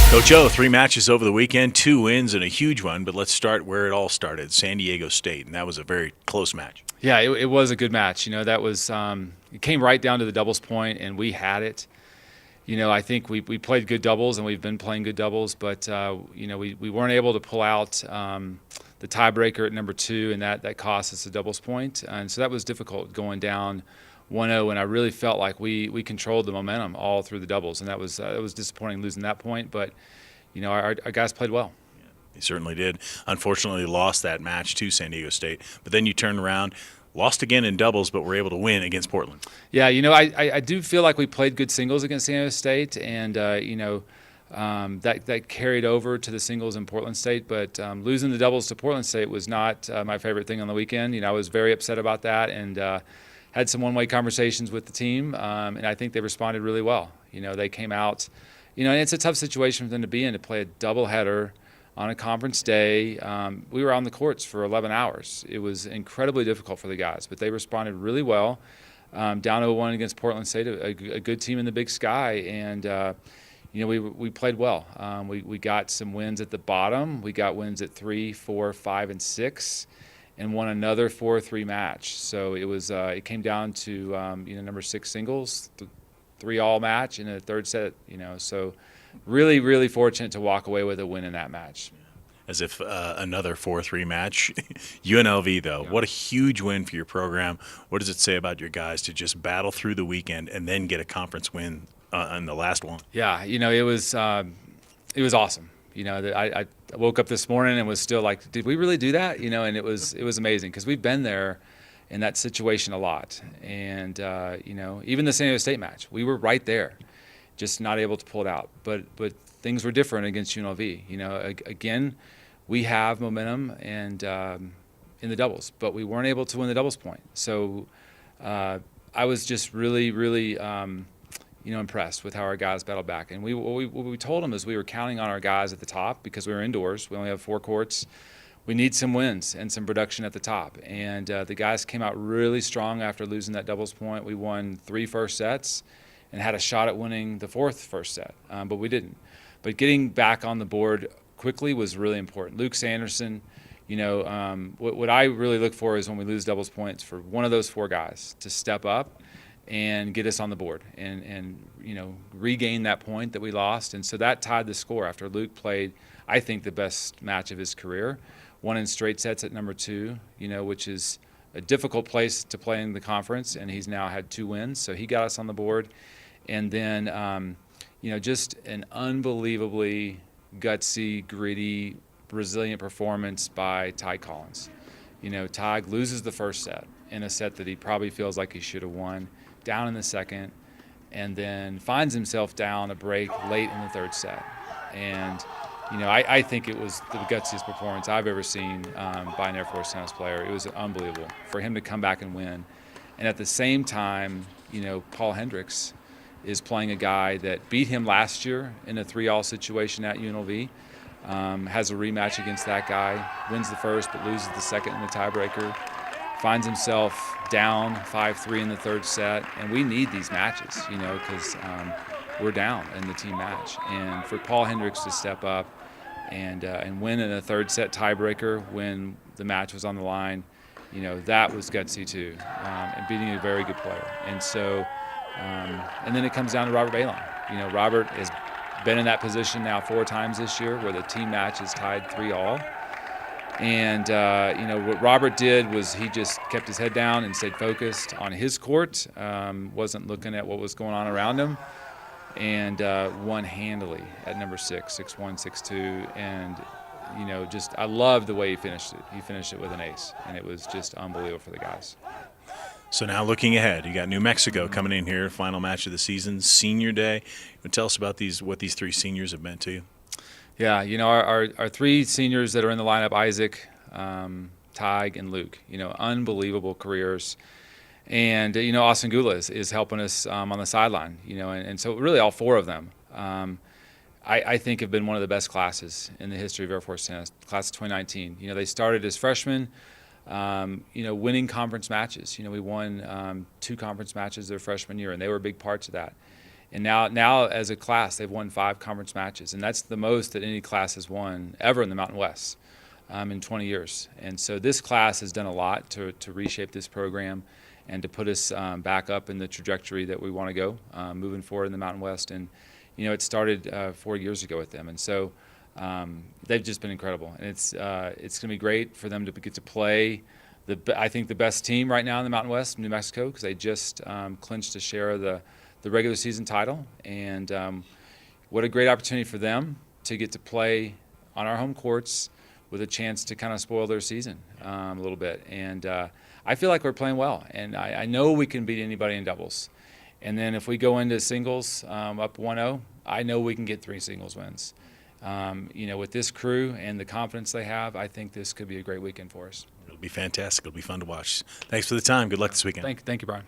Coach O, 3 matches over the weekend, 2 wins and a huge one, but let's start where it all started, San Diego State, and that was a very close match. Yeah, it was a good match. That was it came right down to the doubles point, and we had it. I think we played good doubles, and we've been playing good doubles, but we weren't able to pull out the tiebreaker at number 2, and that cost us a doubles point, and so that was difficult going down 1-0, and I really felt like we controlled the momentum all through the doubles, and that was disappointing losing that point, but our guys played well. They certainly did. Unfortunately, lost that match to San Diego State, but then you turned around, lost again in doubles, but were able to win against Portland. Yeah, I do feel like we played good singles against San Diego State, and that carried over to the singles in Portland State. But losing the doubles to Portland State was not my favorite thing on the weekend. I was very upset about that, and had some one-way conversations with the team, and I think they responded really well. They came out, and it's a tough situation for them to be in, to play a doubleheader on a conference day. We were on the courts for 11 hours. It was incredibly difficult for the guys, but they responded really well. Down 0-1 against Portland State, a good team in the Big Sky, and we played well. We got some wins at the bottom. We got wins at 3, 4, 5, and 6, and won another 4-3 match. So it came down to number 6 singles, 3-all match in a third set. So really, really fortunate to walk away with a win in that match. As if another 4-3 match. UNLV, though, what a huge win for your program. What does it say about your guys to just battle through the weekend and then get a conference win on the last one? Yeah, it was awesome. I woke up this morning and was still like, did we really do that? And it was amazing, because we've been there in that situation a lot. And even the San Diego State match, we were right there, just not able to pull it out. But things were different against UNLV. Again, we have momentum and in the doubles, but we weren't able to win the doubles point. So I was just really, really impressed with how our guys battled back. And what we told them is we were counting on our guys at the top, because we were indoors. We only have 4 courts. We need some wins and some production at the top. And the guys came out really strong after losing that doubles point. We won 3 first sets and had a shot at winning the 4th first set, but we didn't. But getting back on the board quickly was really important. Luke Sanderson, what I really look for is when we lose doubles points, for one of those 4 guys to step up and get us on the board and regain that point that we lost. And so that tied the score after Luke played, I think, the best match of his career. Won in straight sets at number 2, which is a difficult place to play in the conference, and he's now had 2 wins. So he got us on the board. And then, just an unbelievably gutsy, gritty, resilient performance by Ty Collins. Ty loses the first set in a set that he probably feels like he should have won, down in the second, and then finds himself down a break late in the third set. And I think it was the gutsiest performance I've ever seen by an Air Force tennis player. It was unbelievable for him to come back and win. And at the same time, Paul Hendricks is playing a guy that beat him last year in a 3-all situation at UNLV, has a rematch against that guy, wins the first but loses the second in the tiebreaker, finds himself down 5-3 in the third set. And we need these matches, because we're down in the team match. And for Paul Hendricks to step up and win in a third set tiebreaker when the match was on the line, that was gutsy too, and beating a very good player. And so, and then it comes down to Robert Balon. Robert has been in that position now 4 times this year, where the team match is tied 3-all. And what Robert did was he just kept his head down and stayed focused on his court, wasn't looking at what was going on around him, and won handily at number 6, 6-1, 6-2, and I love the way he finished it. He finished it with an ace, and it was just unbelievable for the guys. So now looking ahead, you got New Mexico coming in here, final match of the season, Senior Day. Tell us about what these 3 seniors have meant to you. Yeah, our 3 seniors that are in the lineup, Isaac, Tig, and Luke, unbelievable careers. And, Austin Gula is helping us on the sideline, and so really all 4 of them, I think, have been one of the best classes in the history of Air Force tennis, class of 2019. They started as freshmen, winning conference matches. We won 2 conference matches their freshman year, and they were big parts of that. And now as a class, they've won 5 conference matches, and that's the most that any class has won ever in the Mountain West in 20 years. And so this class has done a lot to reshape this program and to put us back up in the trajectory that we want to go moving forward in the Mountain West. And it started 4 years ago with them, and so they've just been incredible. And it's going to be great for them to get to play I think the best team right now in the Mountain West, New Mexico, because they just clinched a share of the regular season title. And what a great opportunity for them to get to play on our home courts with a chance to kind of spoil their season a little bit. And I feel like we're playing well, and I know we can beat anybody in doubles. And then if we go into singles up 1-0, I know we can get 3 singles wins. With this crew and the confidence they have, I think this could be a great weekend for us. It'll be fantastic. It'll be fun to watch. Thanks for the time. Good luck this weekend. Thank you, Brian.